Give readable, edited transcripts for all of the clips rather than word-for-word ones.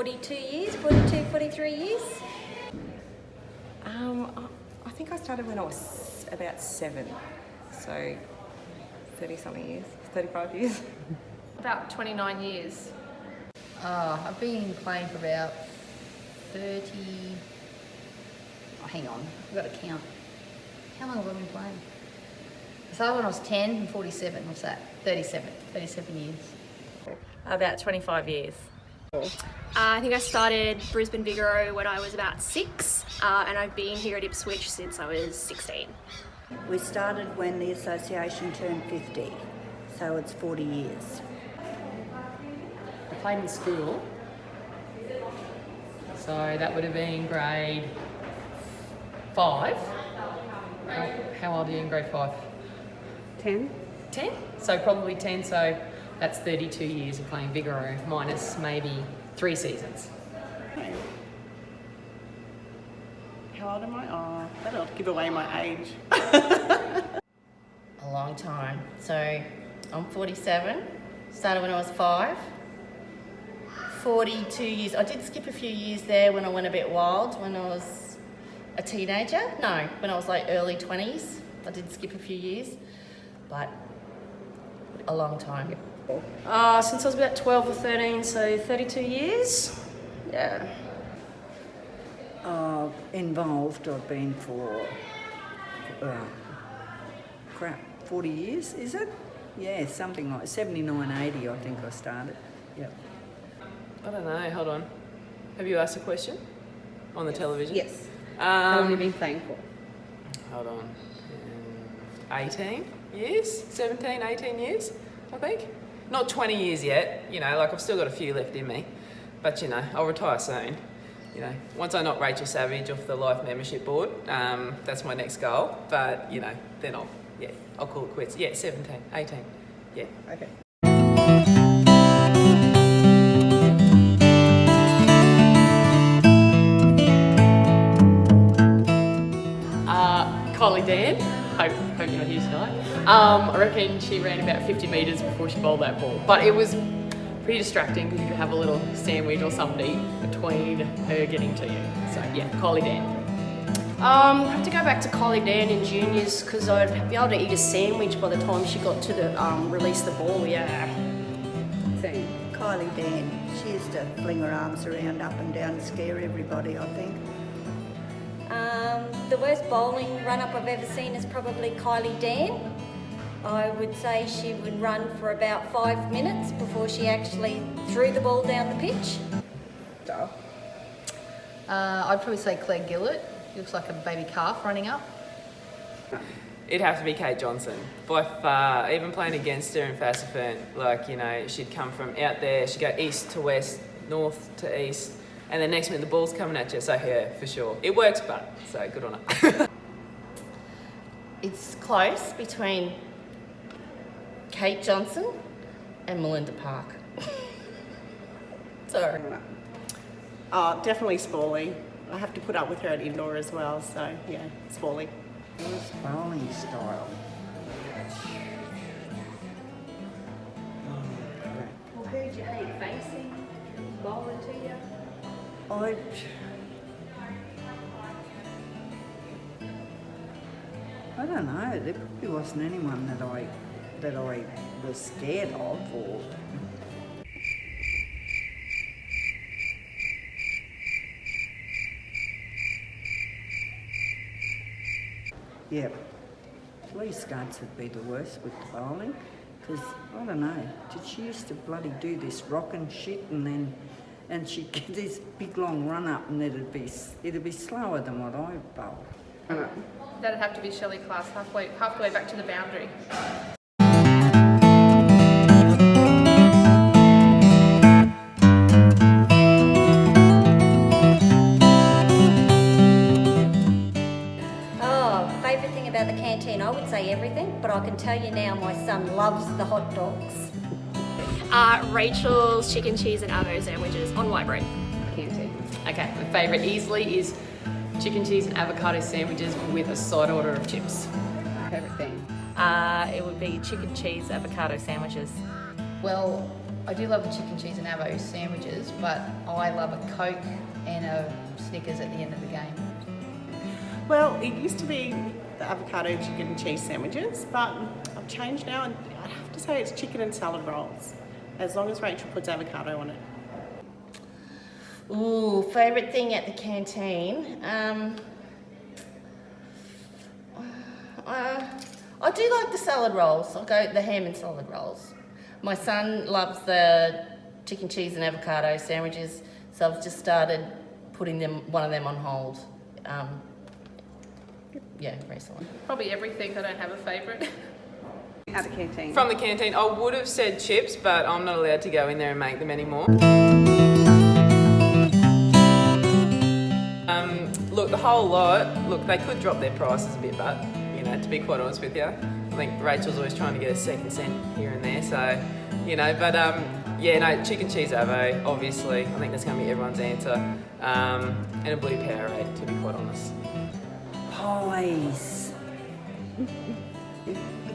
42 years, 42, 43 years. I think I started when I was about 7, so 30-something years, 35 years. About 29 years. I've been playing for about 30... Oh, hang on, I've got to count. How long have I been playing? I started when I was 10 and 47, what's that? 37 years. About 25 years. I think I started Brisbane Vigoro when I was about 6, and I've been here at Ipswich since I was 16. We started when the association turned 50, so it's 40 years. I played in school, so that would have been grade 5. How old are you in grade 5? 10. 10? So probably 10, so that's 32 years of playing Vigoro, minus maybe 3 seasons. How old am I? Oh, that'll give away my age. A long time. So I'm 47, started when I was 5. 42 years. I did skip a few years there when I went a bit wild when I was a teenager. No, when I was like early 20s. I did skip a few years, but a long time. Since I was about 12 or 13, so 32 years. Yeah. Involved, I've been for 40 years, is it? Yeah, something like 79, 80, I think I started. Yep. I don't know, hold on. Have you asked a question on the television? Yes. How long have you been playing for? Hold on. 18 years? 17, 18 years, I think. Not 20 years yet, you know, like I've still got a few left in me. But, you know, I'll retire soon. You know, once I knock Rachel Savage off the life membership board, that's my next goal. But, you know, then I'll call it quits. Yeah, 17, 18, yeah. Okay. Kylie Dan, hope you're not here tonight. I reckon she ran about 50 metres before she bowled that ball. But it was pretty distracting because you could have a little sandwich or something between her getting to you. So yeah, Kylie Dan. I have to go back to Kylie Dan in juniors because I'd be able to eat a sandwich by the time she got to the release the ball. Yeah. Same. Kylie Dan, she used to fling her arms around up and down and scare everybody, I think. The worst bowling run-up I've ever seen is probably Kylie Dan. I would say she would run for about 5 minutes before she actually threw the ball down the pitch. I'd probably say Claire Gillett. She looks like a baby calf running up. It'd have to be Kate Johnson. By far, even playing against her in Fassifern, like, you know, she'd come from out there, she'd go east to west, north to east, and then next minute the ball's coming at you, so her, for sure. It works, but, so good on her. It's close between Kate Johnson and Melinda Park. Sorry. Definitely Spawley. I have to put up with her at indoor as well, so yeah, Spawley. Worst bowling style. Well, who did you hate facing, bowling to you? I don't know. There probably wasn't anyone that I was scared of, or. Yeah, Lee Studs would be the worst with the bowling, because I don't know. She used to bloody do this rocking shit, and she'd get this big long run up, and it'd be slower than what I bowl. That'd have to be Shelley class halfway back to the boundary. Favourite thing about the canteen, I would say everything, but I can tell you now my son loves the hot dogs. Rachel's chicken, cheese and avo sandwiches on white bread. Canteen. Okay, my favourite easily is chicken, cheese and avocado sandwiches with a side order of chips. Favourite thing? It would be chicken, cheese, avocado sandwiches. Well, I do love the chicken, cheese and avo sandwiches, but I love a Coke and a Snickers at the end of the game. Well, it used to be the avocado, chicken and cheese sandwiches, but I've changed now and I'd have to say it's chicken and salad rolls, as long as Rachel puts avocado on it. Ooh, favourite thing at the canteen. I do like the salad rolls. I'll go the ham and salad rolls. My son loves the chicken, cheese and avocado sandwiches, so I've just started putting one of them on hold. Recently. Probably everything. I don't have a favourite. At the canteen. From the canteen, I would have said chips, but I'm not allowed to go in there and make them anymore. Look, the whole lot, look, they could drop their prices a bit, but, you know, to be quite honest with you, I think Rachel's always trying to get a second cent here and there, so, you know, but, chicken, cheese, avo, obviously, I think that's going to be everyone's answer, and a blue Powerade, to be quite honest. Pies.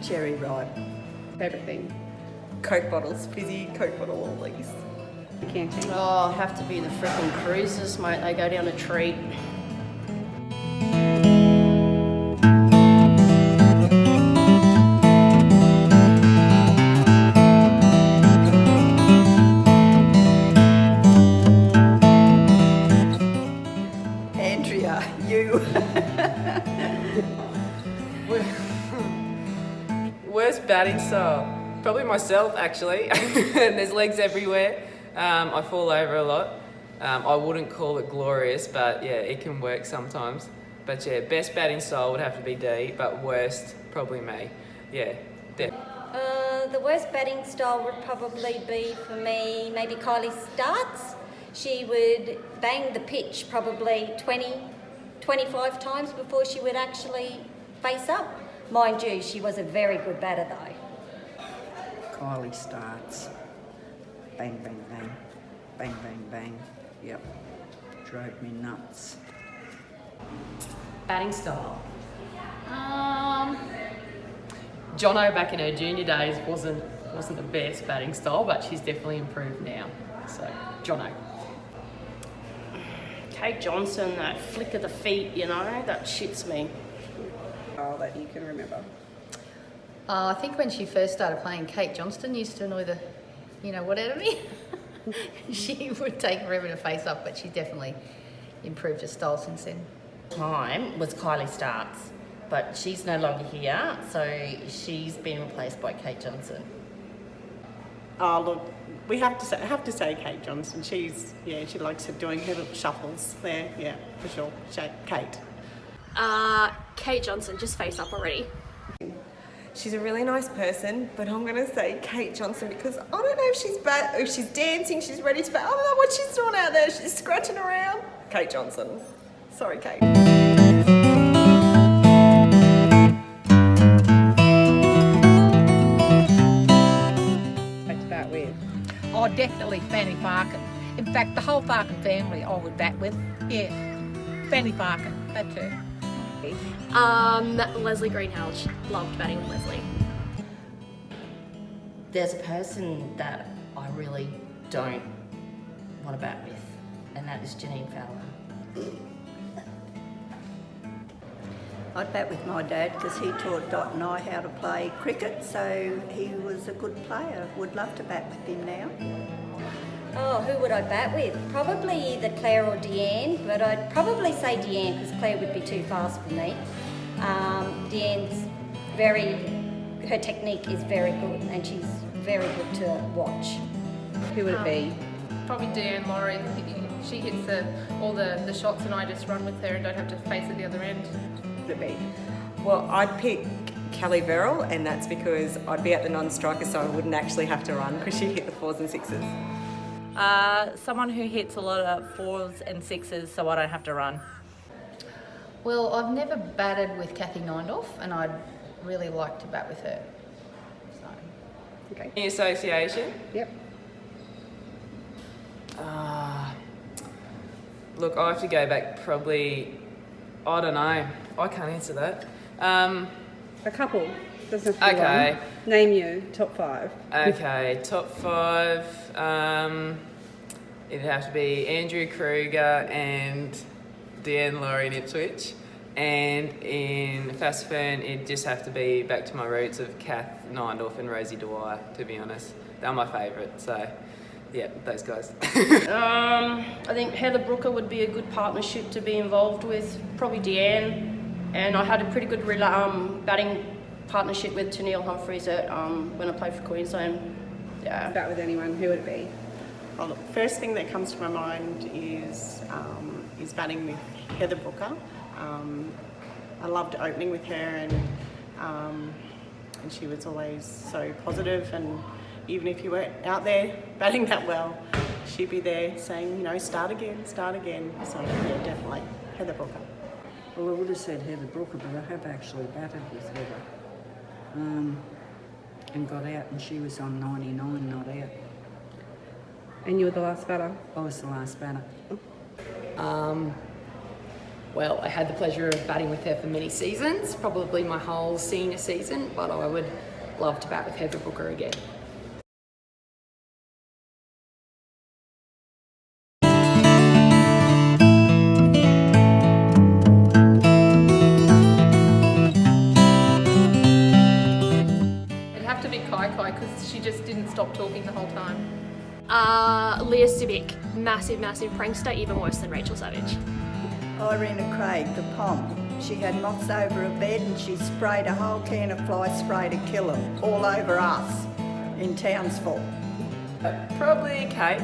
Cherry ripe. Favourite thing? Coke bottles, fizzy Coke bottle, all these. The canteen. Oh, have to be the freaking cruises, mate. They go down a treat. Andrea, you. Worst batting style? Probably myself, actually. And there's legs everywhere. I fall over a lot. I wouldn't call it glorious, but yeah, it can work sometimes. But yeah, best batting style would have to be D, but worst, probably me. Yeah, D. The worst batting style would probably be for me, maybe Kylie Starts. She would bang the pitch probably 20, 25 times before she would actually face up. Mind you, she was a very good batter though. Kylie Starts. Bang, bang, bang. Bang, bang, bang. Yep. Drove me nuts. Batting style. Jono back in her junior days wasn't the best batting style, but she's definitely improved now. So, Jono. Kate Johnson, that flick of the feet, you know, that shits me. Oh, that you can remember. I think when she first started playing, Kate Johnston used to annoy the, what out of me. She would take forever to face up, but she definitely improved her style since then. Time was Kylie Starts, but she's no longer here, so she's been replaced by Kate Johnson. Oh, look, we have to say Kate Johnson. She likes doing her little shuffles there, yeah, for sure. Kate. Kate Johnson, just face up already. She's a really nice person, but I'm going to say Kate Johnson because I don't know if she's if she's dancing, she's ready to bat. I don't know what she's doing out there. She's scratching around. Kate Johnson. Sorry, Kate. To bat with. Oh, definitely Fanny Parkin. In fact, the whole Parkin family I would bat with. Yeah, Fanny Parkin. That's her. Leslie Greenhouse. Loved batting with Leslie. There's a person that I really don't want to bat with, and that is Janine Fowler. I'd bat with my dad because he taught Dot and I how to play cricket, so he was a good player. Would love to bat with him now. Oh, who would I bat with? Probably either Claire or Deanne, but I'd probably say Deanne because Claire would be too fast for me. Deanne's her technique is very good and she's very good to watch. Who would it be? Probably Deanne Laurie. She hits all the shots and I just run with her and don't have to face at the other end. Who would it be? Well, I'd pick Kelly Verrill, and that's because I'd be at the non-striker, so I wouldn't actually have to run because she'd hit the 4s and 6s. Someone who hits a lot of 4s and 6s so I don't have to run. Well, I've never batted with Kathy Neindorf and I'd really like to bat with her. So. Okay. The association? Yep. Look, I have to go back probably, I don't know, I can't answer that. A couple. Doesn't have to be Okay. one. Name you top 5. Okay, top 5. It'd have to be Andrew Kruger and Deanne Laurie in Ipswich. And in Fassfern, it'd just have to be back to my roots of Kath Neindorf and Rosie Dwyer, to be honest. They're my favourite, so yeah, those guys. I think Heather Brooker would be a good partnership to be involved with, probably Deanne. And I had a pretty good batting partnership with Tennille Humphreys when I played for Queensland. Yeah. Bat with anyone, who would it be? Well, the first thing that comes to my mind is batting with Heather Brooker. I loved opening with her, and she was always so positive, and even if you weren't out there batting that well, she'd be there saying, start again. So yeah, definitely Heather Brooker. Well, I would have said Heather Brooker, but I have actually batted with Heather. And got out, and she was on 99, not out. And you were the last batter? I was the last batter. Well, I had the pleasure of batting with her for many seasons, probably my whole senior season, but I would love to bat with Heather Brooker again. It'd have to be Kai because she just didn't stop talking the whole time. Leah Civic, massive prankster, even worse than Rachel Savage. Irina Craig, the pom. She had moths over her bed and she sprayed a whole can of fly spray to kill them, all over us, in Townsville. Probably Kate,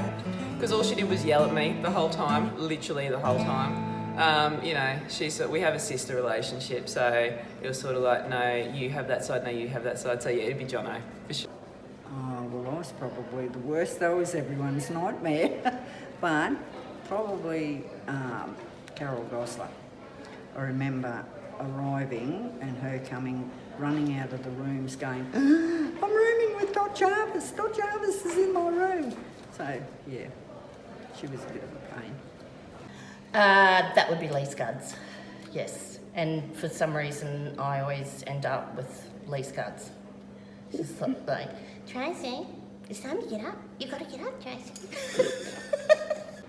because all she did was yell at me the whole time, literally the whole time. We have a sister relationship, so it was sort of like, no, you have that side, no, you have that side. So yeah, it'd be Jono, for sure. Oh, well, I was probably the worst. That was everyone's nightmare. But probably Carol Gosler. I remember arriving and her running out of the rooms going, I'm rooming with Dot Jarvis. Dot Jarvis is in my room. So, yeah, she was a bit of a pain. That would be Lee Scuds, yes. And for some reason, I always end up with Lee Scuds. She's sort of like, Tracy, it's time to get up. You've got to get up, Tracy.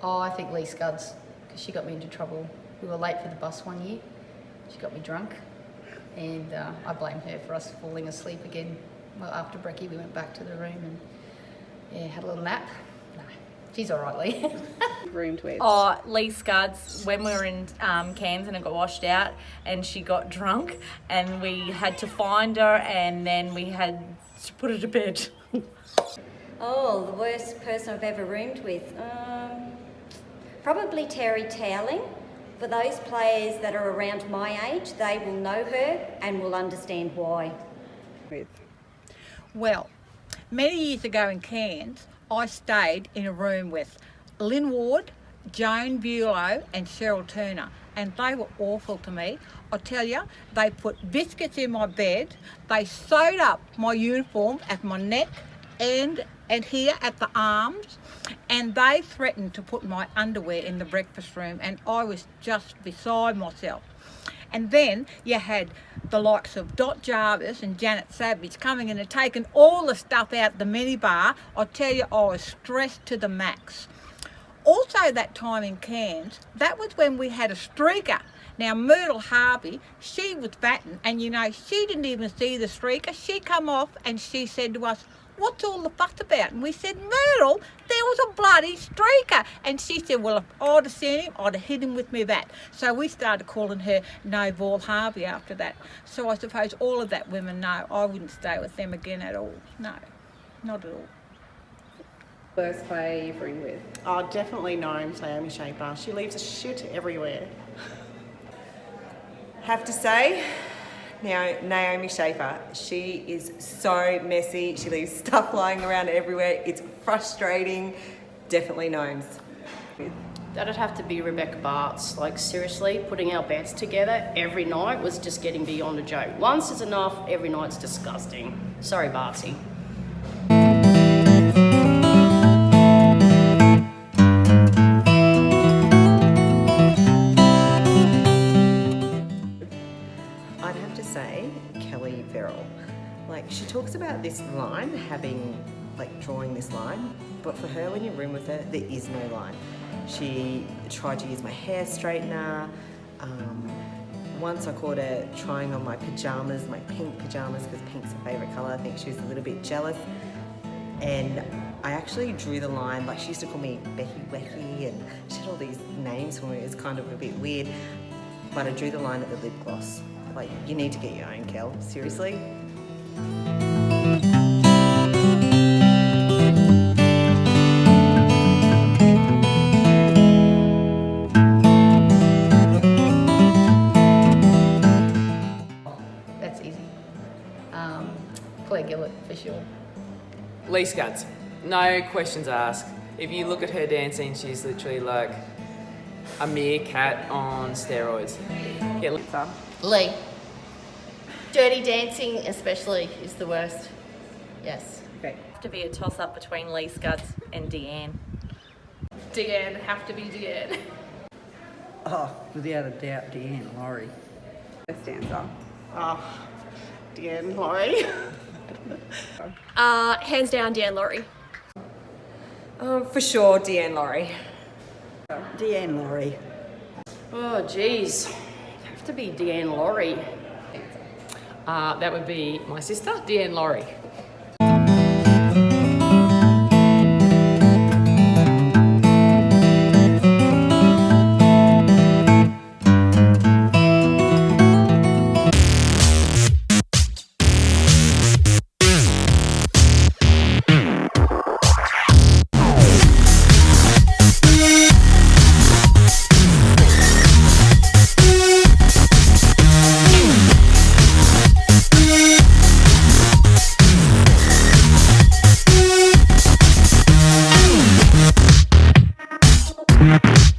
Oh, I think Lee Scuds, because she got me into trouble. We were late for the bus one year. She got me drunk, and I blame her for us falling asleep again. Well, after brekkie, we went back to the room and, yeah, had a little nap. No, she's all right, Lee. Roomed with? Oh, Lee Scuds, when we were in Cairns and it got washed out and she got drunk and we had to find her and then we had to put her to bed. Oh, the worst person I've ever roomed with. Probably Terry Towling. For those players that are around my age, they will know her and will understand why. Well, many years ago in Cairns, I stayed in a room with Lynn Ward, Joan Bulow and Cheryl Turner, and they were awful to me. I tell you, they put biscuits in my bed, they sewed up my uniform at my neck and here at the arms, and they threatened to put my underwear in the breakfast room, and I was just beside myself. And then you had the likes of Dot Jarvis and Janet Savage coming in and taking all the stuff out the minibar. I tell you, I was stressed to the max. Also that time in Cairns, that was when we had a streaker. Now Myrtle Harvey, she was batting, and she didn't even see the streaker. She come off and she said to us, what's all the fuss about? And we said, Myrtle, there was a bloody streaker. And she said, well, if I'd have seen him, I'd have hit him with my bat. So we started calling her No Ball Harvey after that. So I suppose all of that women know I wouldn't stay with them again at all. No, not at all. Worst player you've roomed with? Oh, definitely Naomi Shaper. She leaves a shit everywhere. Have to say, now Naomi Shaper, she is so messy. She leaves stuff lying around everywhere. It's frustrating. Definitely Gnomes. That'd have to be Rebecca Bartz. Like, seriously, putting our beds together every night was just getting beyond a joke. Once is enough, every night's disgusting. Sorry, Bartsy. I'd have to say Kelly like she talks about this line drawing this line, but for her, when you're in with her, there is no line. She tried to use my hair straightener. Once I caught her trying on my pyjamas, my pink pyjamas, because pink's her favourite colour. I think she was a little bit jealous. And I actually drew the line, like she used to call me Becky Wecky, and she had all these names for me. It was kind of a bit weird. But I drew the line at the lip gloss. Like, you need to get your own, Kel. Seriously. That's easy. Claire Gillett, for sure. Lee Scuds. No questions asked. If you look at her dancing, she's literally like a meerkat on steroids. Yeah. Lee. Dirty dancing especially is the worst. Yes. Okay. To be a toss-up between Lee Scuds and Deanne. Deanne, have to be Deanne. Oh, without a doubt, Deanne Laurie. Best dancer. Oh, Deanne, Laurie. Hands down, Dan Laurie. For sure, Deanne Laurie. Deanne Laurie. Oh, geez. Have to be Deanne Laurie. That would be my sister, Deanne Laurie. We'll be right back.